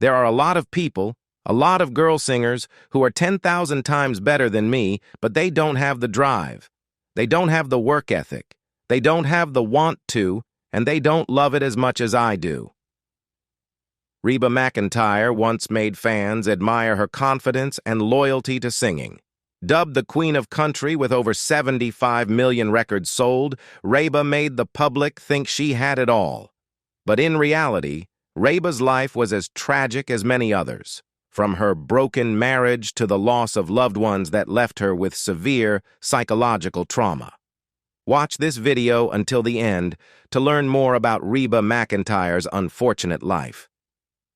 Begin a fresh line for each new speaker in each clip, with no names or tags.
There are a lot of people, a lot of girl singers who are 10,000 times better than me, but they don't have the drive. They don't have the work ethic. They don't have the want to, and they don't love it as much as I do. Reba McEntire once made fans admire her confidence and loyalty to singing. Dubbed the Queen of Country with over 75 million records sold, Reba made the public think she had it all. But in reality, Reba's life was as tragic as many others, from her broken marriage to the loss of loved ones that left her with severe psychological trauma. Watch this video until the end to learn more about Reba McEntire's unfortunate life.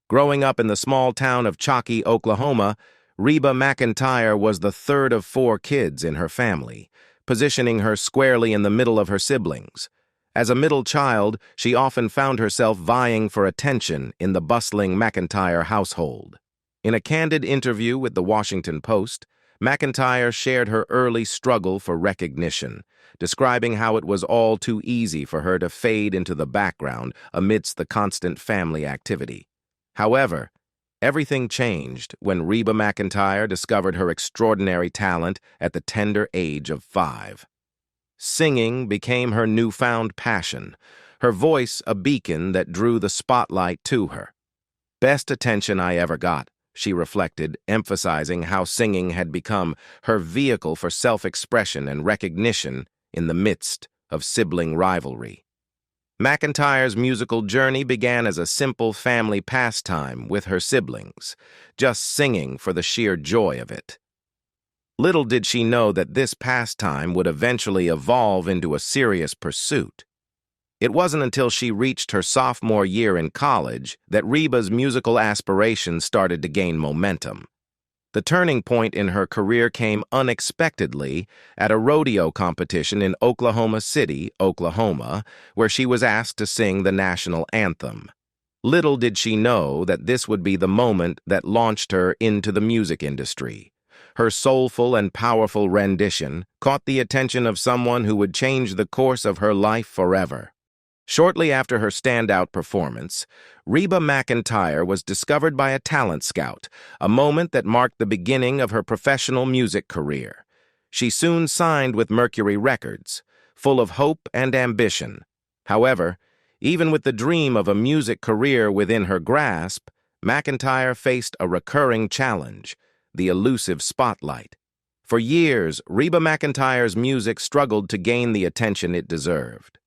Growing up in the small town of Chalky, Oklahoma, Reba McEntire was the third of 4 kids in her family, positioning her squarely in the middle of her siblings. As a middle child, she often found herself vying for attention in the bustling McEntire household. In a candid interview with the Washington Post, McEntire shared her early struggle for recognition, describing how it was all too easy for her to fade into the background amidst the constant family activity. However, everything changed when Reba McEntire discovered her extraordinary talent at the tender age of 5. Singing became her newfound passion, her voice a beacon that drew the spotlight to her. "Best attention I ever got," she reflected, emphasizing how singing had become her vehicle for self-expression and recognition in the midst of sibling rivalry. McEntire's musical journey began as a simple family pastime with her siblings, just singing for the sheer joy of it. Little did she know that this pastime would eventually evolve into a serious pursuit. It wasn't until she reached her sophomore year in college that Reba's musical aspirations started to gain momentum. The turning point in her career came unexpectedly at a rodeo competition in Oklahoma City, Oklahoma, where she was asked to sing the national anthem. Little did she know that this would be the moment that launched her into the music industry. Her soulful and powerful rendition caught the attention of someone who would change the course of her life forever. Shortly after her standout performance, Reba McEntire was discovered by a talent scout, a moment that marked the beginning of her professional music career. She soon signed with Mercury Records, full of hope and ambition. However, even with the dream of a music career within her grasp, McEntire faced a recurring challenge: the elusive spotlight. For years, Reba McEntire's music struggled to gain the attention it deserved.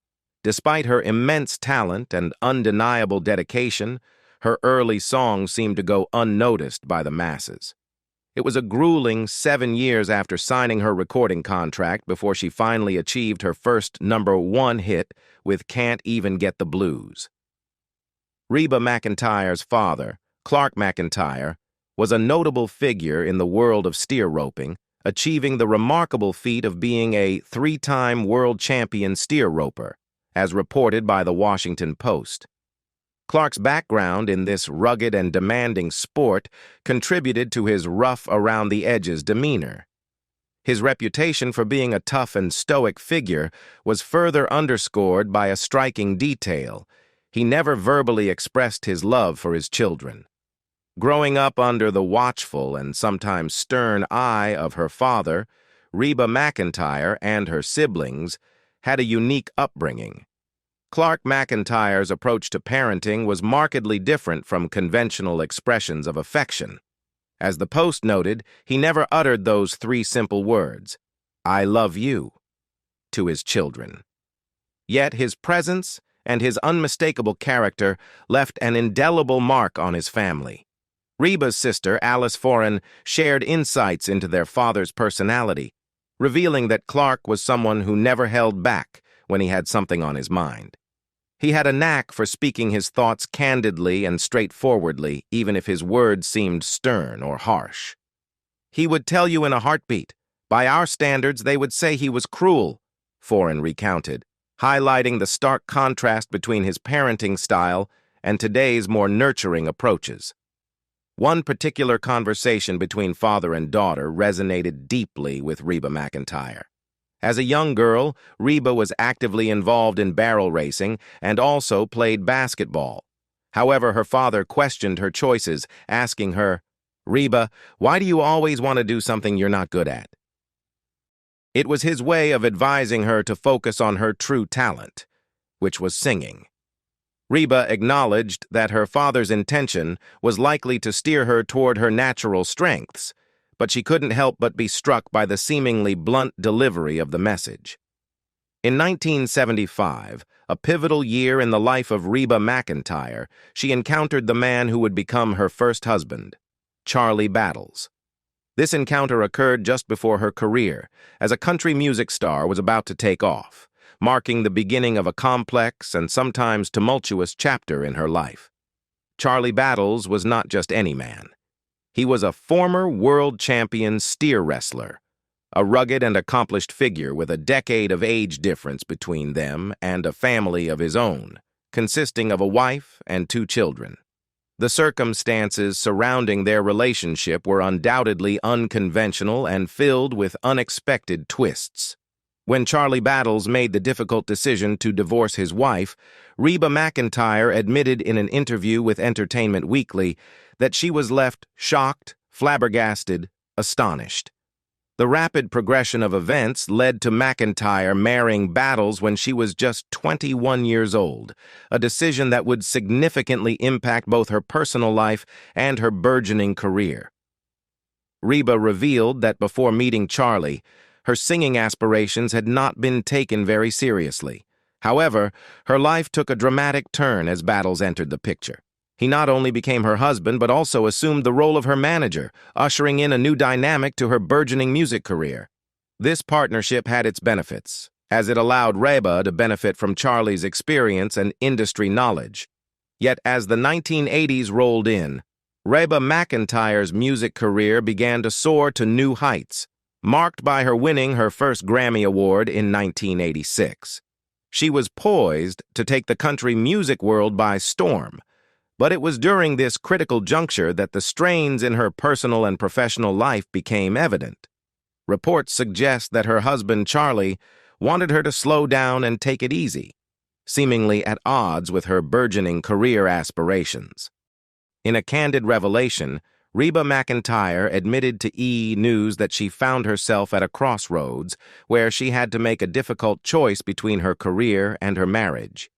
Despite her immense talent and undeniable dedication, her early songs seemed to go unnoticed by the masses. It was a grueling 7 years after signing her recording contract before she finally achieved her first #1 hit with "Can't Even Get the Blues." Reba McEntire's father, Clark McEntire, was a notable figure in the world of steer roping, achieving the remarkable feat of being a 3-time world champion steer roper, as reported by the Washington Post. Clark's background in this rugged and demanding sport contributed to his rough-around-the-edges demeanor. His reputation for being a tough and stoic figure was further underscored by a striking detail: he never verbally expressed his love for his children. Growing up under the watchful and sometimes stern eye of her father, Reba McEntire and her siblings had a unique upbringing. Clark McEntire's approach to parenting was markedly different from conventional expressions of affection. As the Post noted, he never uttered those 3 simple words, "I love you," to his children. Yet his presence and his unmistakable character left an indelible mark on his family. Reba's sister, Alice Foran, shared insights into their father's personality, revealing that Clark was someone who never held back when he had something on his mind. He had a knack for speaking his thoughts candidly and straightforwardly, even if his words seemed stern or harsh. "He would tell you in a heartbeat. By our standards, they would say he was cruel," Foran recounted, highlighting the stark contrast between his parenting style and today's more nurturing approaches. One particular conversation between father and daughter resonated deeply with Reba McEntire. As a young girl, Reba was actively involved in barrel racing and also played basketball. However, her father questioned her choices, asking her, "Reba, why do you always want to do something you're not good at?" It was his way of advising her to focus on her true talent, which was singing. Reba acknowledged that her father's intention was likely to steer her toward her natural strengths, but she couldn't help but be struck by the seemingly blunt delivery of the message. In 1975, a pivotal year in the life of Reba McEntire, she encountered the man who would become her first husband, Charlie Battles. This encounter occurred just before her career, as a country music star was about to take off, marking the beginning of a complex and sometimes tumultuous chapter in her life. Charlie Battles was not just any man. He was a former world champion steer wrestler, a rugged and accomplished figure with a decade of age difference between them and a family of his own, consisting of a wife and 2 children. The circumstances surrounding their relationship were undoubtedly unconventional and filled with unexpected twists. When Charlie Battles made the difficult decision to divorce his wife, Reba McEntire admitted in an interview with Entertainment Weekly that she was left shocked, flabbergasted, astonished. The rapid progression of events led to McEntire marrying Battles when she was just 21 years old, a decision that would significantly impact both her personal life and her burgeoning career. Reba revealed that before meeting Charlie, her singing aspirations had not been taken very seriously. However, her life took a dramatic turn as Battles entered the picture. He not only became her husband, but also assumed the role of her manager, ushering in a new dynamic to her burgeoning music career. This partnership had its benefits, as it allowed Reba to benefit from Charlie's experience and industry knowledge. Yet as the 1980s rolled in, Reba McEntire's music career began to soar to new heights, marked by her winning her first Grammy Award in 1986. She was poised to take the country music world by storm, but it was during this critical juncture that the strains in her personal and professional life became evident. Reports suggest that her husband, Charlie, wanted her to slow down and take it easy, seemingly at odds with her burgeoning career aspirations. In a candid revelation, Reba McEntire admitted to E! News that she found herself at a crossroads where she had to make a difficult choice between her career and her marriage.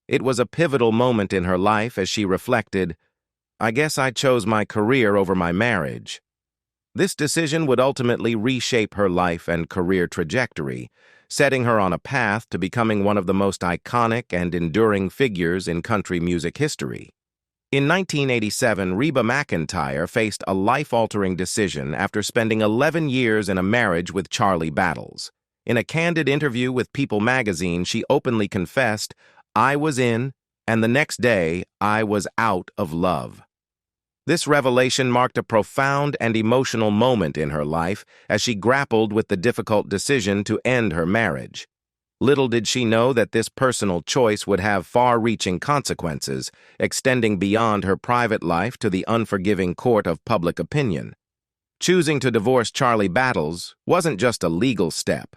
It was a pivotal moment in her life as she reflected, "I guess I chose my career over my marriage." This decision would ultimately reshape her life and career trajectory, setting her on a path to becoming one of the most iconic and enduring figures in country music history. In 1987, Reba McEntire faced a life-altering decision after spending 11 years in a marriage with Charlie Battles. In a candid interview with People magazine, she openly confessed, "I was in, and the next day, I was out of love." This revelation marked a profound and emotional moment in her life as she grappled with the difficult decision to end her marriage. Little did she know that this personal choice would have far-reaching consequences, extending beyond her private life to the unforgiving court of public opinion. Choosing to divorce Charlie Battles wasn't just a legal step.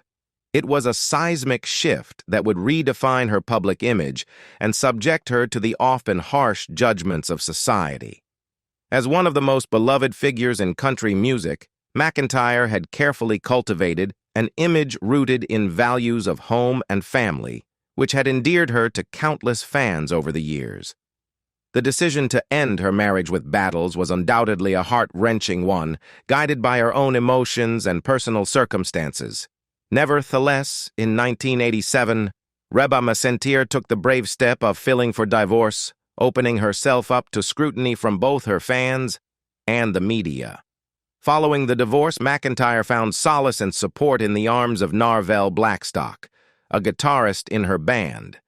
It was a seismic shift that would redefine her public image and subject her to the often harsh judgments of society. As one of the most beloved figures in country music, McEntire had carefully cultivated an image rooted in values of home and family, which had endeared her to countless fans over the years. The decision to end her marriage with Battles was undoubtedly a heart-wrenching one, guided by her own emotions and personal circumstances. Nevertheless, in 1987, Reba McEntire took the brave step of filing for divorce, opening herself up to scrutiny from both her fans and the media. Following the divorce, McEntire found solace and support in the arms of Narvel, a guitarist in her band.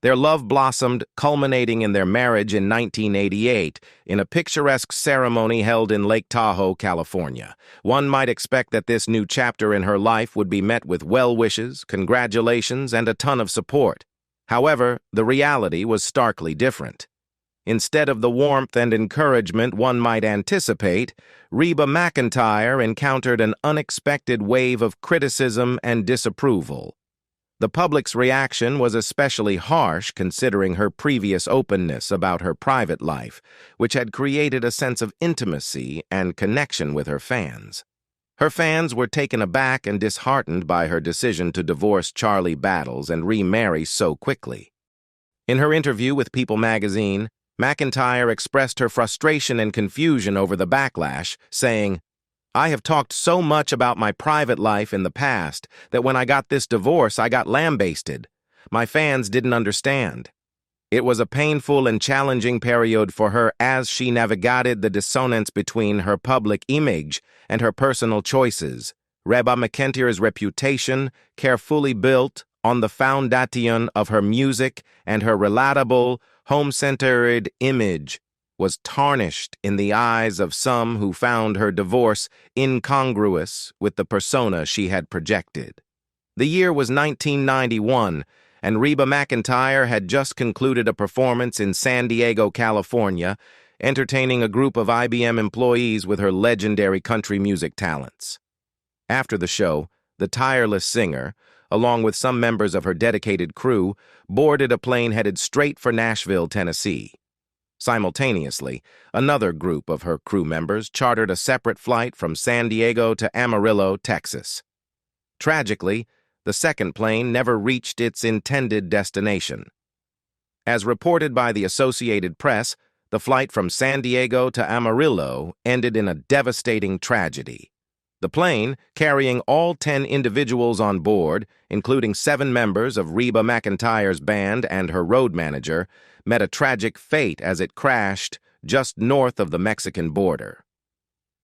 Their love blossomed, culminating in their marriage in 1988 in a picturesque ceremony held in Lake Tahoe, California. One might expect that this new chapter in her life would be met with well wishes, congratulations, and a ton of support. However, the reality was starkly different. Instead of the warmth and encouragement one might anticipate, Reba McEntire encountered an unexpected wave of criticism and disapproval. The public's reaction was especially harsh considering her previous openness about her private life, which had created a sense of intimacy and connection with her fans. Her fans were taken aback and disheartened by her decision to divorce Charlie Battles and remarry so quickly. In her interview with People magazine, McEntire expressed her frustration and confusion over the backlash, saying, "I have talked so much about my private life in the past that when I got this divorce, I got lambasted. My fans didn't understand. It was a painful and challenging period for her as she navigated the dissonance between her public image and her personal choices. Reba McEntire's reputation, carefully built on the foundation of her music and her relatable, home-centered image, was tarnished in the eyes of some who found her divorce incongruous with the persona she had projected. The year was 1991, and Reba McEntire had just concluded a performance in San Diego, California, entertaining a group of IBM employees with her legendary country music talents. After the show, the tireless singer, along with some members of her dedicated crew, boarded a plane headed straight for Nashville, Tennessee. Simultaneously, another group of her crew members chartered a separate flight from San Diego to Amarillo, Texas. Tragically, the second plane never reached its intended destination. As reported by the Associated Press, the flight from San Diego to Amarillo ended in a devastating tragedy. The plane, carrying all 10 individuals on board, including 7 members of Reba McEntire's band and her road manager, met a tragic fate as it crashed just north of the Mexican border.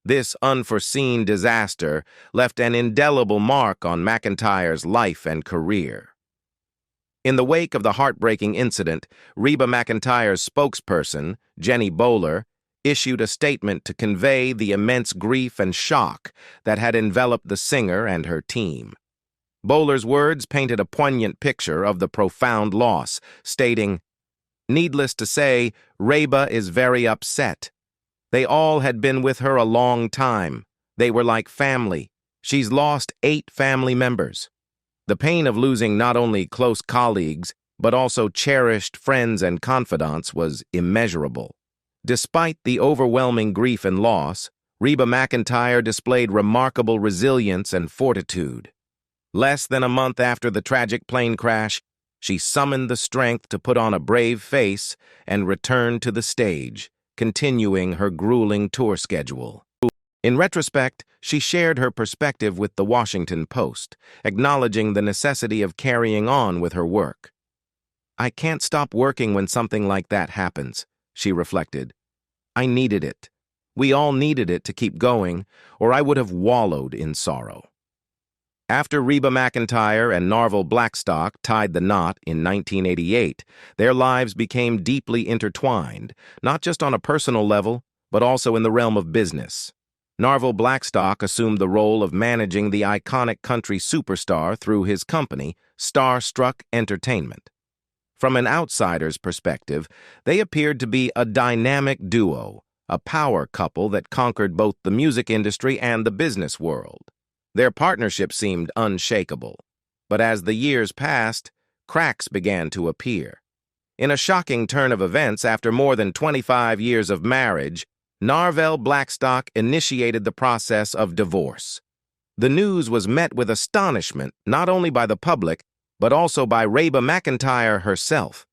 This unforeseen disaster left an indelible mark on McEntire's life and career. In the wake of the heartbreaking incident, Reba McEntire's spokesperson, Jenny Bowler, issued a statement to convey the immense grief and shock that had enveloped the singer and her team. Bowler's words painted a poignant picture of the profound loss, stating, "Needless to say, Reba is very upset. They all had been with her a long time. They were like family. She's lost 8 family members. The pain of losing not only close colleagues, but also cherished friends and confidants was immeasurable." Despite the overwhelming grief and loss, Reba McEntire displayed remarkable resilience and fortitude. Less than a month after the tragic plane crash, she summoned the strength to put on a brave face and return to the stage, continuing her grueling tour schedule. In retrospect, she shared her perspective with the Washington Post, acknowledging the necessity of carrying on with her work. "I can't stop working when something like that happens," she reflected. "I needed it. We all needed it to keep going, or I would have wallowed in sorrow." After Reba McEntire and Narvel Blackstock tied the knot in 1988, their lives became deeply intertwined, not just on a personal level, but also in the realm of business. Narvel Blackstock assumed the role of managing the iconic country superstar through his company, Starstruck Entertainment. From an outsider's perspective, they appeared to be a dynamic duo, a power couple that conquered both the music industry and the business world. Their partnership seemed unshakable, but as the years passed, cracks began to appear. In a shocking turn of events, after more than 25 years of marriage, Narvel Blackstock initiated the process of divorce. The news was met with astonishment not only by the public, but also by Reba McEntire herself.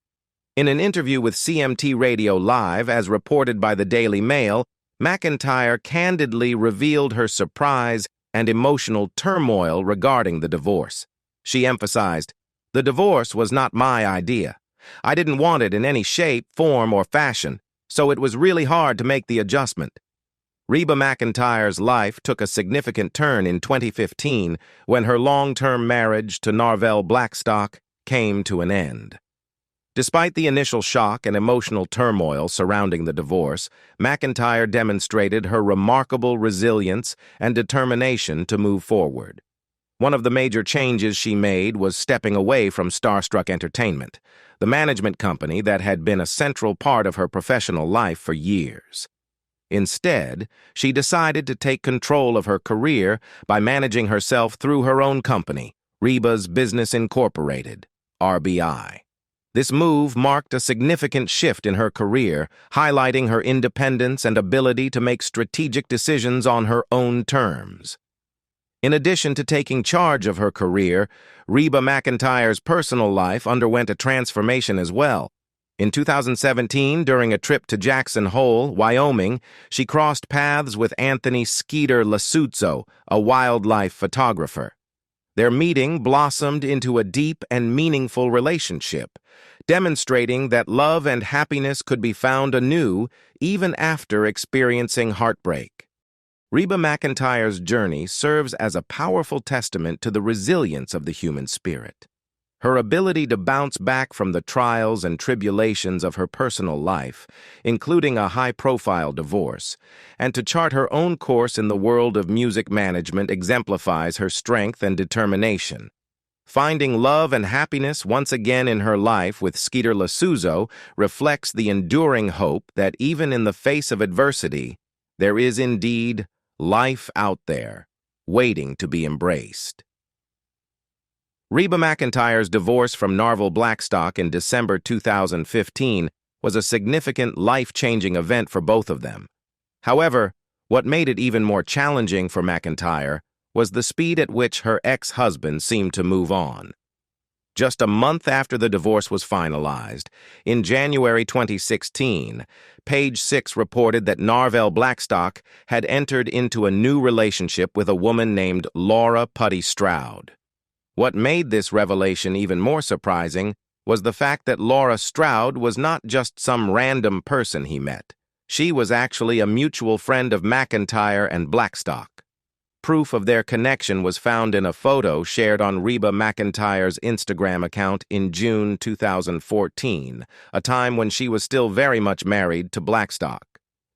In an interview with CMT Radio Live, as reported by the Daily Mail, McEntire candidly revealed her surprise and emotional turmoil regarding the divorce. She emphasized, "The divorce was not my idea. I didn't want it in any shape, form, or fashion, so it was really hard to make the adjustment." Reba McEntire's life took a significant turn in 2015 when her long-term marriage to Narvel Blackstock came to an end. Despite the initial shock and emotional turmoil surrounding the divorce, McEntire demonstrated her remarkable resilience and determination to move forward. One of the major changes she made was stepping away from Starstruck Entertainment, the management company that had been a central part of her professional life for years. Instead, she decided to take control of her career by managing herself through her own company, Reba's Business Incorporated, RBI. This move marked a significant shift in her career, highlighting her independence and ability to make strategic decisions on her own terms. In addition to taking charge of her career, Reba McEntire's personal life underwent a transformation as well. In 2017, during a trip to Jackson Hole, Wyoming, she crossed paths with Anthony Skeeter Lasuzzo, a wildlife photographer. Their meeting blossomed into a deep and meaningful relationship, demonstrating that love and happiness could be found anew even after experiencing heartbreak. Reba McEntire's journey serves as a powerful testament to the resilience of the human spirit. Her ability to bounce back from the trials and tribulations of her personal life, including a high-profile divorce, and to chart her own course in the world of music management exemplifies her strength and determination. Finding love and happiness once again in her life with Skeeter Lasuzzo reflects the enduring hope that even in the face of adversity, there is indeed life out there, waiting to be embraced. Reba McEntire's divorce from Narvel Blackstock in December 2015 was a significant, life-changing event for both of them. However, what made it even more challenging for McEntire was the speed at which her ex-husband seemed to move on. Just a month after the divorce was finalized, in January 2016, Page Six reported that Narvel Blackstock had entered into a new relationship with a woman named Laura Putty Stroud. What made this revelation even more surprising was the fact that Laura Stroud was not just some random person he met. She was actually a mutual friend of McEntire and Blackstock. Proof of their connection was found in a photo shared on Reba McEntire's Instagram account in June 2014, a time when she was still very much married to Blackstock.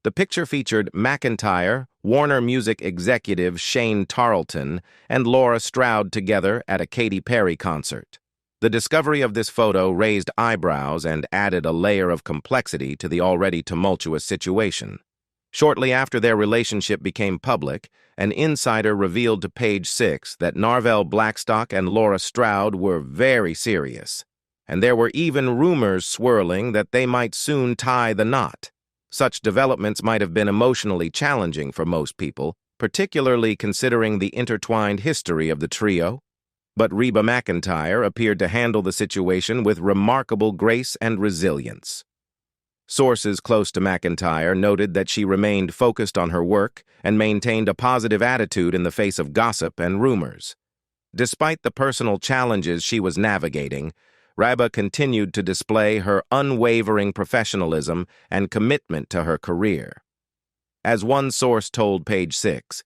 The picture featured McEntire, Warner Music executive Shane Tarleton, and Laura Stroud together at a Katy Perry concert. The discovery of this photo raised eyebrows and added a layer of complexity to the already tumultuous situation. Shortly after their relationship became public, an insider revealed to Page Six that Narvel Blackstock and Laura Stroud were very serious, and there were even rumors swirling that they might soon tie the knot. Such developments might have been emotionally challenging for most people, particularly considering the intertwined history of the trio. But Reba McEntire appeared to handle the situation with remarkable grace and resilience. Sources close to McEntire noted that she remained focused on her work and maintained a positive attitude in the face of gossip and rumors. Despite the personal challenges she was navigating, Reba continued to display her unwavering professionalism and commitment to her career. As one source told Page Six,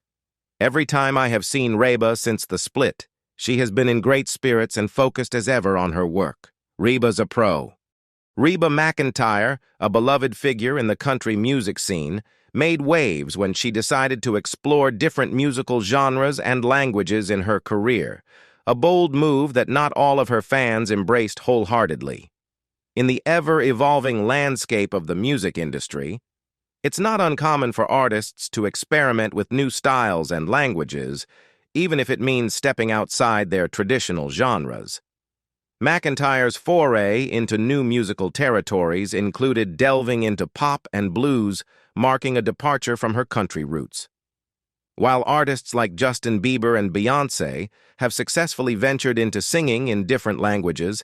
"Every time I have seen Reba since the split, she has been in great spirits and focused as ever on her work. Reba's a pro." Reba McEntire, a beloved figure in the country music scene, made waves when she decided to explore different musical genres and languages in her career, a bold move that not all of her fans embraced wholeheartedly. In the ever-evolving landscape of the music industry, it's not uncommon for artists to experiment with new styles and languages, even if it means stepping outside their traditional genres. McEntire's foray into new musical territories included delving into pop and blues, marking a departure from her country roots. While artists like Justin Bieber and Beyoncé have successfully ventured into singing in different languages,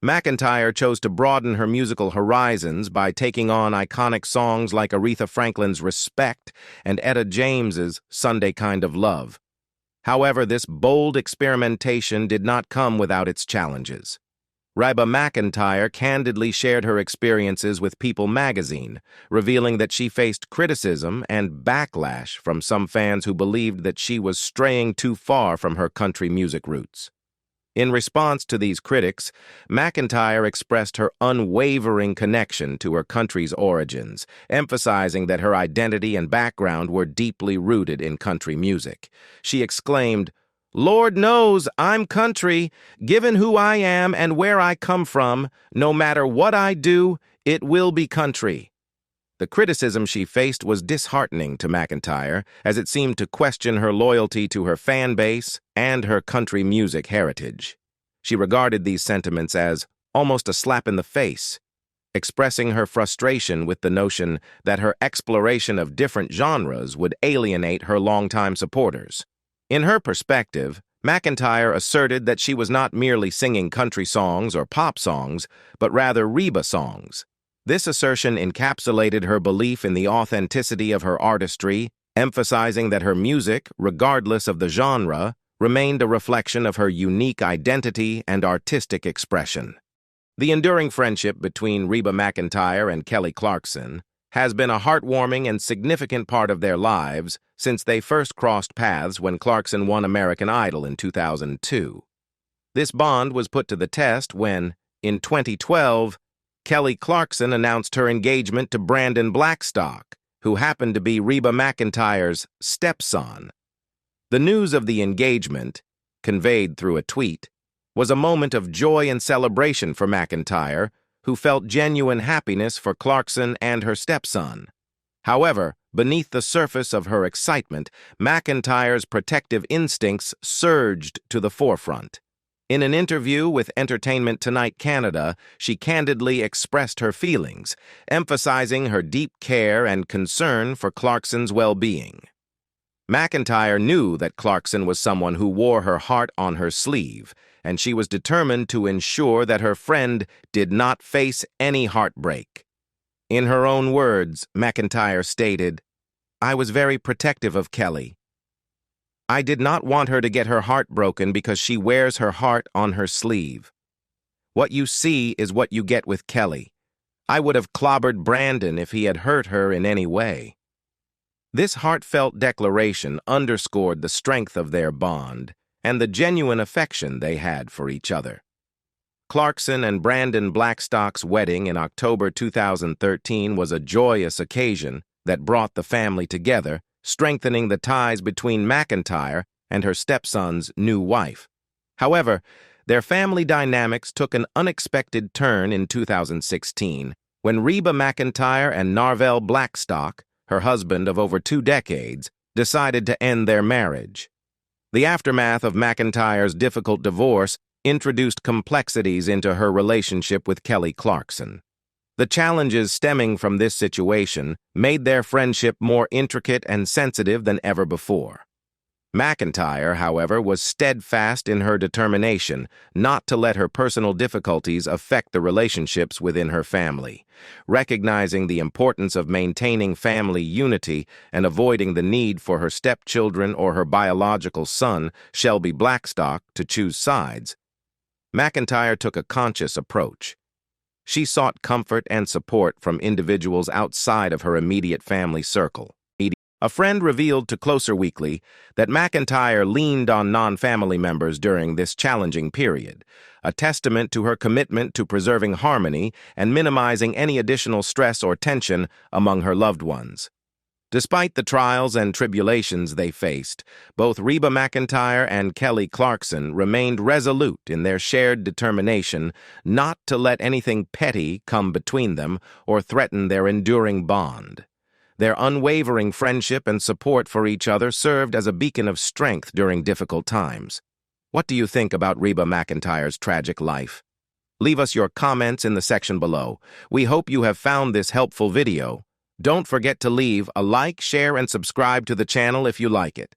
McEntire chose to broaden her musical horizons by taking on iconic songs like Aretha Franklin's Respect and Etta James's Sunday Kind of Love. However, this bold experimentation did not come without its challenges. Reba McEntire candidly shared her experiences with People magazine, revealing that she faced criticism and backlash from some fans who believed that she was straying too far from her country music roots. In response to these critics, McEntire expressed her unwavering connection to her country's origins, emphasizing that her identity and background were deeply rooted in country music. She exclaimed, "Lord knows I'm country. Given who I am and where I come from, no matter what I do, it will be country." The criticism she faced was disheartening to McEntire, as it seemed to question her loyalty to her fan base and her country music heritage. She regarded these sentiments as almost a slap in the face, expressing her frustration with the notion that her exploration of different genres would alienate her longtime supporters. In her perspective, McEntire asserted that she was not merely singing country songs or pop songs, but rather Reba songs. This assertion encapsulated her belief in the authenticity of her artistry, emphasizing that her music, regardless of the genre, remained a reflection of her unique identity and artistic expression. The enduring friendship between Reba McEntire and Kelly Clarkson has been a heartwarming and significant part of their lives since they first crossed paths when Clarkson won American Idol in 2002. This bond was put to the test when, in 2012, Kelly Clarkson announced her engagement to Brandon Blackstock, who happened to be Reba McEntire's stepson. The news of the engagement, conveyed through a tweet, was a moment of joy and celebration for McEntire, who felt genuine happiness for Clarkson and her stepson. However, beneath the surface of her excitement, McEntire's protective instincts surged to the forefront. In an interview with Entertainment Tonight Canada, she candidly expressed her feelings, emphasizing her deep care and concern for Clarkson's well-being. McEntire knew that Clarkson was someone who wore her heart on her sleeve, and she was determined to ensure that her friend did not face any heartbreak. In her own words, McEntire stated, "I was very protective of Kelly. I did not want her to get her heart broken because she wears her heart on her sleeve. What you see is what you get with Kelly. I would have clobbered Brandon if he had hurt her in any way." This heartfelt declaration underscored the strength of their bond and the genuine affection they had for each other. Clarkson and Brandon Blackstock's wedding in October 2013 was a joyous occasion that brought the family together, strengthening the ties between McEntire and her stepson's new wife. However, their family dynamics took an unexpected turn in 2016 when Reba McEntire and Narvel Blackstock, her husband of over 2 decades, decided to end their marriage. The aftermath of McEntire's difficult divorce introduced complexities into her relationship with Kelly Clarkson. The challenges stemming from this situation made their friendship more intricate and sensitive than ever before. McEntire, however, was steadfast in her determination not to let her personal difficulties affect the relationships within her family, recognizing the importance of maintaining family unity and avoiding the need for her stepchildren or her biological son, Shelby Blackstock, to choose sides. McEntire took a conscious approach. She sought comfort and support from individuals outside of her immediate family circle. A friend revealed to Closer Weekly that McEntire leaned on non-family members during this challenging period, a testament to her commitment to preserving harmony and minimizing any additional stress or tension among her loved ones. Despite the trials and tribulations they faced, both Reba McEntire and Kelly Clarkson remained resolute in their shared determination not to let anything petty come between them or threaten their enduring bond. Their unwavering friendship and support for each other served as a beacon of strength during difficult times. What do you think about Reba McEntire's tragic life? Leave us your comments in the section below. We hope you have found this helpful video. Don't forget to leave a like, share, and subscribe to the channel if you like it.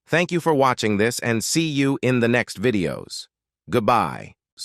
Thank you for watching this and see you in the next videos. Goodbye.